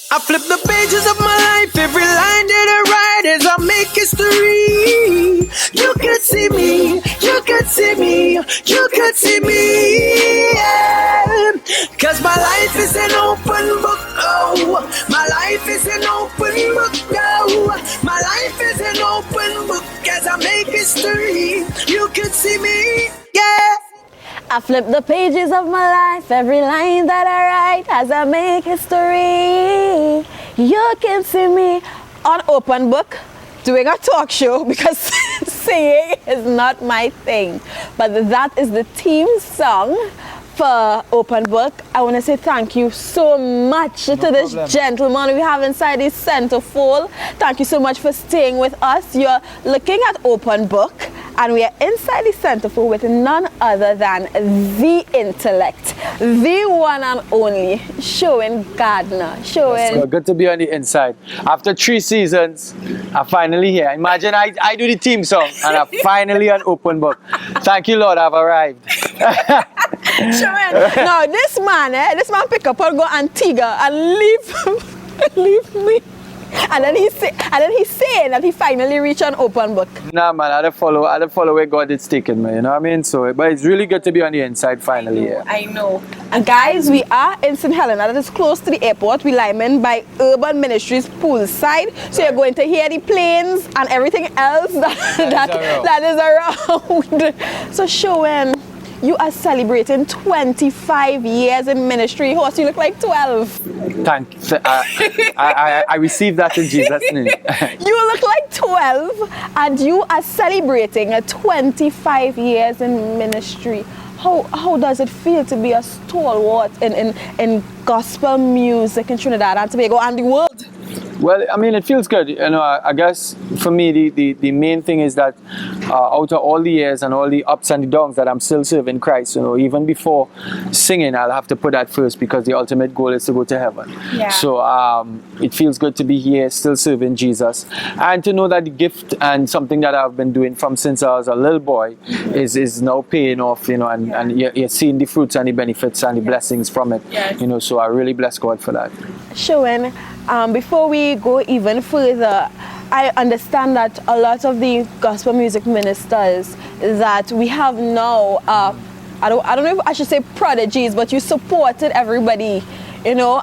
I flip the pages of my life, every line that I write as I make history. You could see me, you could see me, you could see me, yeah. Cause my life is an open book, oh. My life is an open book, oh. My life is an open book as I make history. You could see me, yeah. I flip the pages of my life, every line that I write as I make history. You can see me on open book doing a talk show because singing is not my thing. But that is the theme song for Open Book. I want to say thank you so much to this gentleman we have inside the Centerfold. Thank you so much for staying with us. You're looking at Open Book, and we are inside the Centerfold with none other than the intellect, the one and only Sherwin Gardner. Sherwin. Good to be on the inside. After 3 seasons, I'm finally here. Imagine I do the theme song and I'm finally on Open Book. Thank you, Lord, I've arrived. Sherwin, now this man pick up and go Antigua and leave me. And then he's saying that he finally reached an open book. Nah, man, I don't follow where God is taking me, you know what I mean? So, but it's really good to be on the inside finally here. I know. And guys, we are in St. Helena, that is close to the airport. We linemen by Urban Ministries poolside. So you're going to hear the planes and everything else that is around. So Sherwin, you are celebrating 25 years in ministry. Horse, you look like 12. Thanks. I received that in Jesus' name. You look like 12 and you are celebrating 25 years in ministry. How does it feel to be a stalwart in gospel music in Trinidad and Tobago and the world? Well, I mean, it feels good. You know, I guess for me, the main thing is that out of all the years and all the ups and the downs that I'm still serving Christ, you know, even before singing, I'll have to put that first because the ultimate goal is to go to heaven. Yeah. So it feels good to be here, still serving Jesus, and to know that the gift and something that I've been doing from since I was a little boy is now paying off, you know, and you're seeing the fruits and the benefits and the blessings from it. Yes. You know, so I really bless God for that. Sherwin, before we go even further, I understand that a lot of the gospel music ministers that we have now, I don't know if I should say prodigies, but you supported everybody, you know.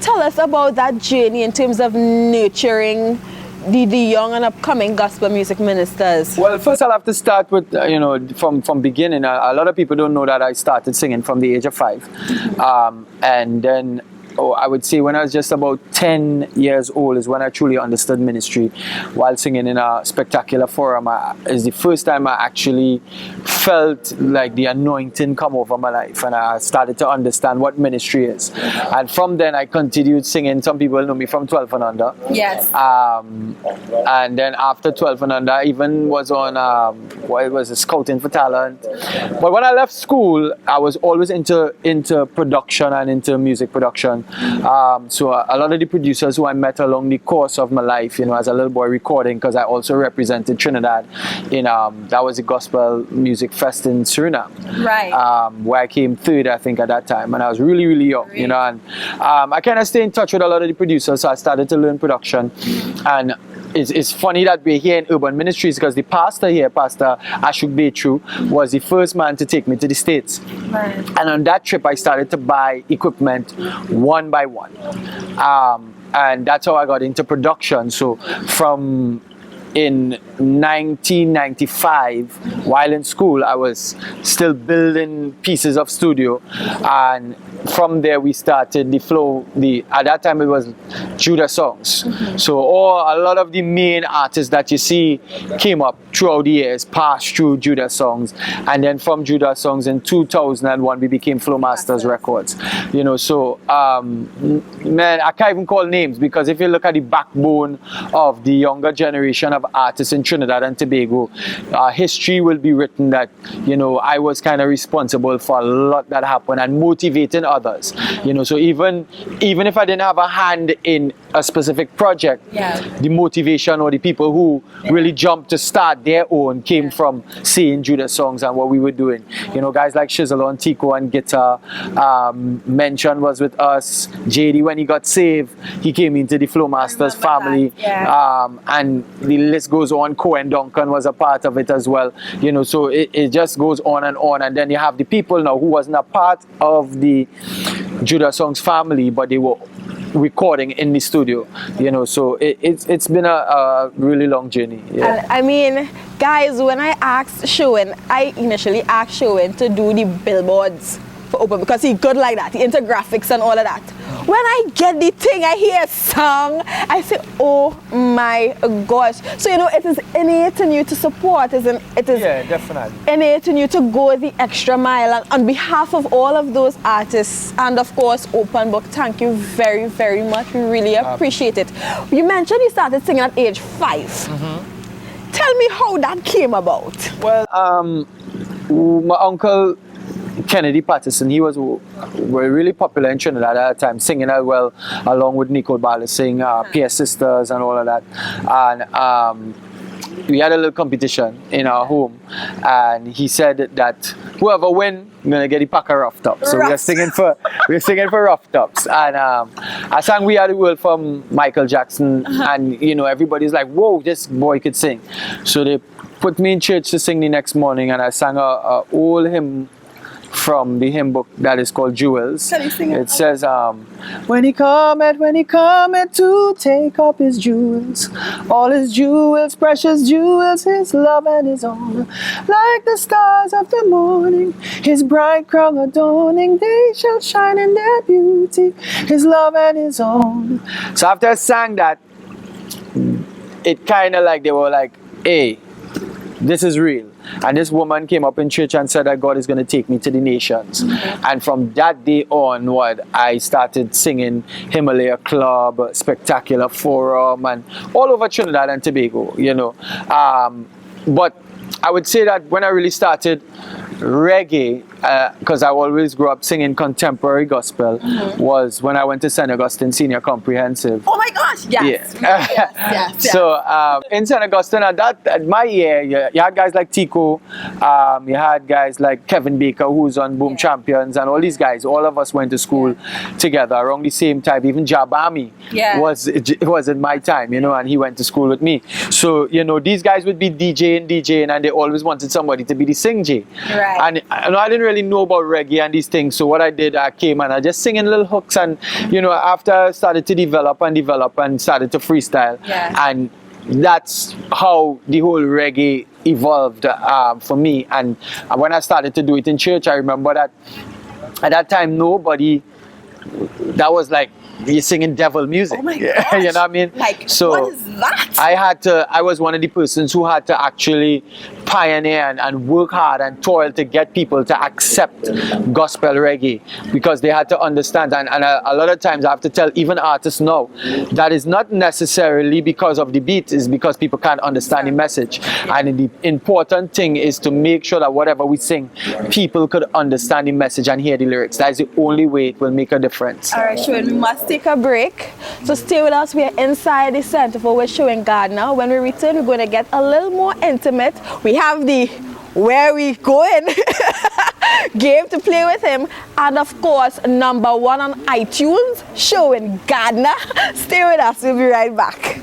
Tell us about that journey in terms of nurturing the young and upcoming gospel music ministers. Well, first I'll have to start with, you know, from beginning. A lot of people don't know that I started singing from the age of 5. And then I would say when I was just about 10 years old is when I truly understood ministry while singing in a spectacular forum. It's the first time I actually felt like the anointing come over my life and I started to understand what ministry is. And from then I continued singing. Some people know me from 12 and under. Yes. And then after 12 and under, I even was on it was a scouting for talent. But when I left school, I was always into production and into music production. So a lot of the producers who I met along the course of my life, you know, as a little boy recording, because I also represented Trinidad in that was a gospel music fest in Suriname, right? Where I came third, I think, at that time, and I was really, really young, you know. And I kind of stayed in touch with a lot of the producers, so I started to learn production. And it's funny that we're here in Urban Ministries because the pastor here, Pastor Ashok Betru, was the first man to take me to the States. Right. And on that trip, I started to buy equipment one by one. And that's how I got into production. So from in 1995, while in school, I was still building pieces of studio, and from there we started the flow. At that time it was Judah songs. Mm-hmm. So a lot of the main artists that you see came up throughout the years, passed through Judah songs, and then from Judah songs in 2001 we became Flow Masters Records. You know, so man, I can't even call names because if you look at the backbone of the younger generation of artists in Trinidad and Tobago, history will be written that, you know, I was kind of responsible for a lot that happened and motivating others, you know. So even if I didn't have a hand in a specific project, Yeah. the motivation or the people who really jumped to start their own came from seeing Judah songs and what we were doing. You know, guys like Shizzle and Tico and Guitar, Mention was with us. JD, when he got saved, he came into the Flow Masters family. that, yeah. And the list goes on. Cohen Duncan was a part of it as well. You know, so it just goes on. And then you have the people now who wasn't a part of the Judah Songs family, but they were recording in the studio, you know, so it's been a really long journey. Yeah. And I mean, guys, when I asked Sherwin, I initially asked Sherwin to do the billboards for Open because he's good like that, he into graphics and all of that. When I get the thing, I hear a song, I say, oh my gosh. So, you know, it is innate in you to support, isn't it? Is Yeah, definitely. innate in you to go the extra mile. And on behalf of all of those artists and, of course, Open Book, thank you very, very much. We really appreciate it. You mentioned you started singing at age 5. Tell me how that came about. Well, my uncle Kennedy Patterson, he was really popular in Trinidad at that time, singing as well, along with Nicole Ballasing, Pierce Sisters and all of that. And we had a little competition in our home, and he said that whoever win, I'm gonna get the pack of rough tops. So we were singing for rough tops, and I sang "We Are the World" from Michael Jackson, and you know everybody's like, "Whoa, this boy could sing!" So they put me in church to sing the next morning, and I sang a old hymn from the hymn book that is called Jewels. Can you sing it? It says, when he cometh to take up his jewels, all his jewels, precious jewels, his love and his own, like the stars of the morning, his bright crown adorning, they shall shine in their beauty, his love and his own. So after I sang that, it kind of like, they were like, hey, this is real. And this woman came up in church and said that God is going to take me to the nations. And from that day onward, I started singing Himalaya Club, Spectacular Forum, and all over Trinidad and Tobago, you know. But I would say that when I really started reggae, because I always grew up singing contemporary gospel, was when I went to St. Augustine Senior Comprehensive. Oh my gosh, yes. Yeah. Yes. So in St. Augustine, at my year, you had guys like Tico, you had guys like Kevin Baker, who's on Boom Champions, and all these guys. All of us went to school together around the same time. Even Jabami was in my time, you know, and he went to school with me. So, you know, these guys would be DJing, and they always wanted somebody to be the sing J. Right. And I didn't really know about reggae and these things. So what I did, I came and I just singing little hooks, and you know, after I started to develop and started to freestyle, and that's how the whole reggae evolved for me. And when I started to do it in church, I remember that at that time that was like, you're singing devil music. Oh my gosh. You know what I mean? Like, so what is that? I was one of the persons who had to actually pioneer and work hard and toil to get people to accept gospel reggae, because they had to understand, and a lot of times I have to tell even artists now that is not necessarily because of the beat, is because people can't understand the message. And the important thing is to make sure that whatever we sing, people could understand the message and hear the lyrics. That is the only way it will make a difference. All right, Sherwin, we must take a break. So stay with us. We are inside the Centerfold with Sherwin Gardner. When we return, we're going to get a little more intimate. We have the where we going game to play with him, and of course, #1 on iTunes, Sherwin Gardner. Stay with us. We'll be right back.